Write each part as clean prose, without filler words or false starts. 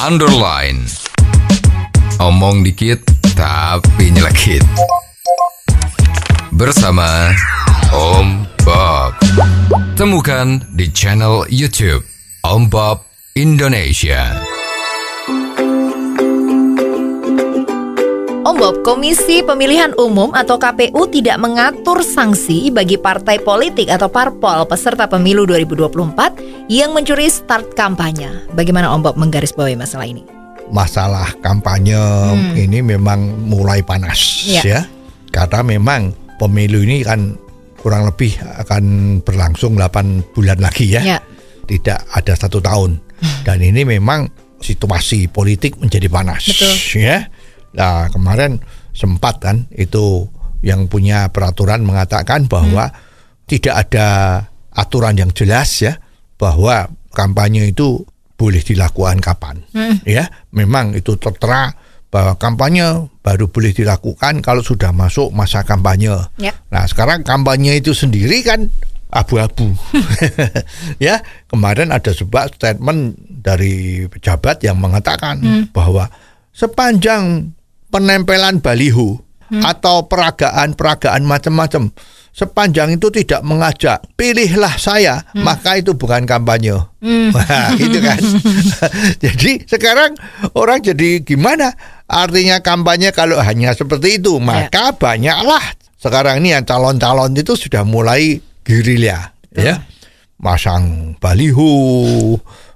underline. Omong dikit tapi nyelekit. Bersama Om Bob. Temukan di channel YouTube Om Bob Indonesia. Om Bob, Komisi Pemilihan Umum atau KPU tidak mengatur sanksi bagi partai politik atau parpol peserta pemilu 2024 yang mencuri start kampanye. Bagaimana Om Bob menggarisbawahi masalah ini? Masalah kampanye ini memang mulai panas ya. Karena memang pemilu ini kan kurang lebih akan berlangsung 8 bulan lagi ya. Tidak ada 1 tahun. Dan ini memang situasi politik menjadi panas. Betul. Ya. Nah, kemarin sempat kan itu yang punya peraturan mengatakan bahwa tidak ada aturan yang jelas ya bahwa kampanye itu boleh dilakukan kapan. Ya, memang itu tertera bahwa kampanye baru boleh dilakukan kalau sudah masuk masa kampanye. Nah, sekarang kampanye itu sendiri kan abu-abu. Ya, kemarin ada sebuah statement dari pejabat yang mengatakan bahwa sepanjang penempelan baliho atau peragaan macam-macam, sepanjang itu tidak mengajak pilihlah saya, maka itu bukan kampanye. Nah, gitu kan. Jadi sekarang orang jadi gimana? Artinya kampanye kalau hanya seperti itu, maka banyaklah sekarang ini yang calon-calon itu sudah mulai gerilya, ya, masang baliho.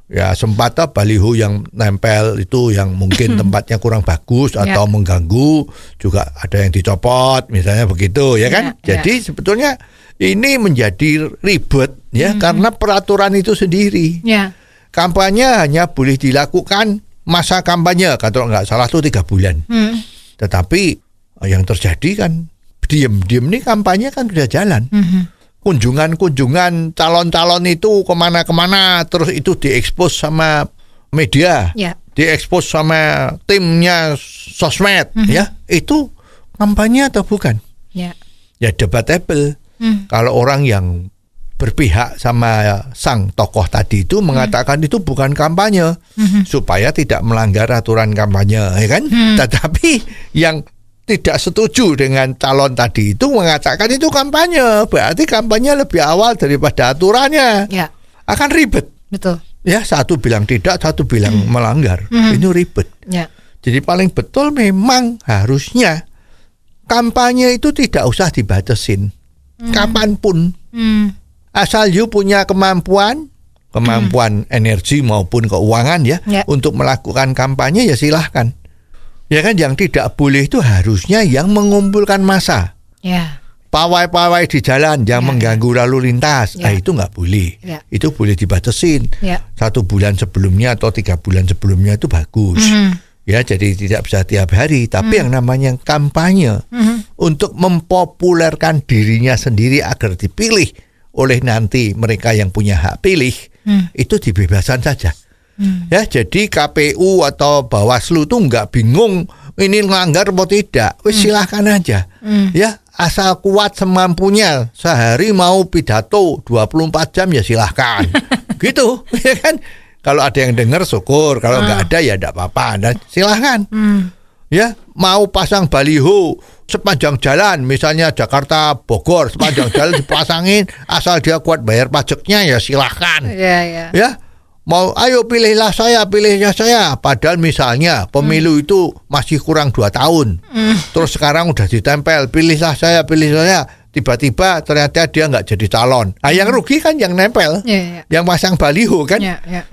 Ya, sempat baliho yang nempel itu yang mungkin tempatnya kurang bagus atau mengganggu, juga ada yang dicopot misalnya begitu ya kan. Jadi sebetulnya ini menjadi ribet ya karena peraturan itu sendiri. Kampanye hanya boleh dilakukan masa kampanye kalau nggak salah itu 3 bulan. Tetapi yang terjadi kan diam-diam nih kampanye kan sudah jalan. Kunjungan calon-calon itu kemana-kemana, terus itu diekspos sama media, diekspos sama timnya sosmed, ya itu kampanye atau bukan? Ya debatable. Kalau orang yang berpihak sama sang tokoh tadi itu mengatakan itu bukan kampanye, supaya tidak melanggar aturan kampanye, ya kan? Tetapi yang tidak setuju dengan calon tadi itu mengatakan itu kampanye, berarti kampanye lebih awal daripada aturannya. Akan ribet. Betul. Ya, satu bilang tidak, satu bilang melanggar. Ini ribet. Jadi paling betul memang harusnya kampanye itu tidak usah dibatasin. Kapanpun. Asal you punya kemampuan energi maupun keuangan ya untuk melakukan kampanye ya silahkan. Ya kan, yang tidak boleh itu harusnya yang mengumpulkan massa. Pawai-pawai di jalan yang mengganggu lalu lintas, itu nggak boleh. Itu boleh dibatasin. 1 bulan sebelumnya atau 3 bulan sebelumnya itu bagus. Ya, jadi tidak bisa tiap hari. Tapi yang namanya kampanye untuk mempopulerkan dirinya sendiri agar dipilih oleh nanti mereka yang punya hak pilih, itu dibebaskan saja. Ya, jadi KPU atau Bawaslu tuh nggak bingung ini melanggar atau tidak. Silahkan aja. Ya, asal kuat semampunya. Sehari mau pidato 24 jam ya silahkan. Gitu, ya kan? Kalau ada yang dengar syukur, kalau nggak ada ya enggak apa-apa. Dan silahkan. Ya, mau pasang baliho sepanjang jalan, misalnya Jakarta Bogor, sepanjang jalan dipasangin, asal dia kuat bayar pajaknya ya silahkan. Ya. Mau ayo pilihlah saya. Padahal misalnya pemilu itu masih kurang 2 tahun. Terus sekarang udah ditempel, pilihlah saya. Tiba-tiba ternyata dia nggak jadi calon. Nah, yang rugi kan yang nempel, yang pasang baliho kan.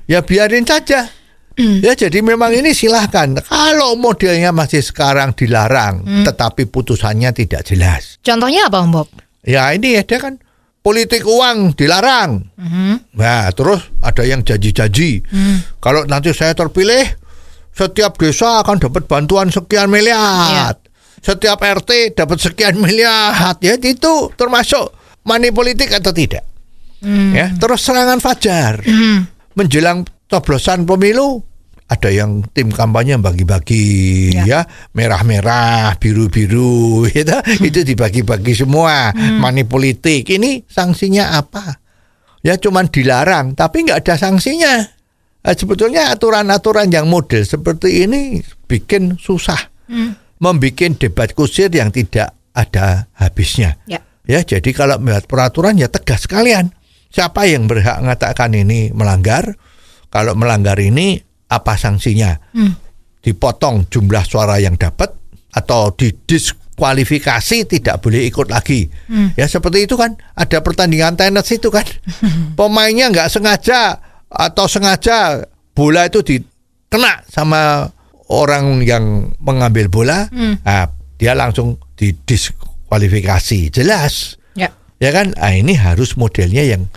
Ya biarin saja. Ya, jadi memang ini silahkan. Kalau modelnya masih sekarang dilarang, tetapi putusannya tidak jelas. Contohnya apa Om Bob? Ya ini ada kan. Politik uang dilarang. Nah, terus ada yang janji-janji. Kalau nanti saya terpilih, setiap desa akan dapat bantuan sekian miliar. Setiap RT dapat sekian miliar. Ya, itu termasuk money politik atau tidak? Ya, terus serangan fajar. Menjelang coblosan pemilu, ada yang tim kampanye bagi-bagi ya merah-merah, biru-biru gitu. Itu dibagi-bagi semua. Money politik. Ini sanksinya apa? Ya cuman dilarang tapi nggak ada sanksinya. Sebetulnya aturan-aturan yang model seperti ini bikin susah, membikin debat kusir yang tidak ada habisnya. Ya, jadi kalau melihat peraturan ya tegas sekalian. Siapa yang berhak mengatakan ini melanggar? Kalau melanggar ini apa sanksinya? Dipotong jumlah suara yang dapat atau didiskualifikasi, tidak boleh ikut lagi. Ya seperti itu kan. Ada pertandingan tenis itu kan. Pemainnya nggak sengaja atau sengaja bola itu dikena sama orang yang mengambil bola, nah, dia langsung didiskualifikasi. Jelas. Ya kan? Nah, ini harus modelnya yang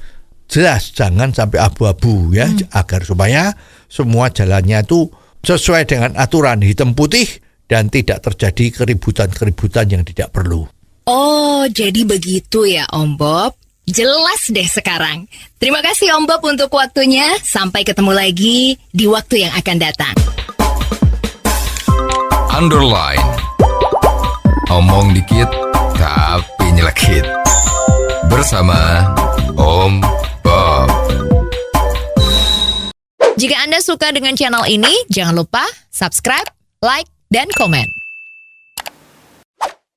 jelas, jangan sampai abu-abu ya, agar supaya semua jalannya itu sesuai dengan aturan hitam putih dan tidak terjadi keributan-keributan yang tidak perlu. Oh, jadi begitu ya Om Bob. Jelas deh sekarang. Terima kasih Om Bob untuk waktunya. Sampai ketemu lagi di waktu yang akan datang. Underline. Omong dikit tapi nyelekit. Bersama Om Bob. Jika Anda suka dengan channel ini, jangan lupa subscribe, like, dan komen.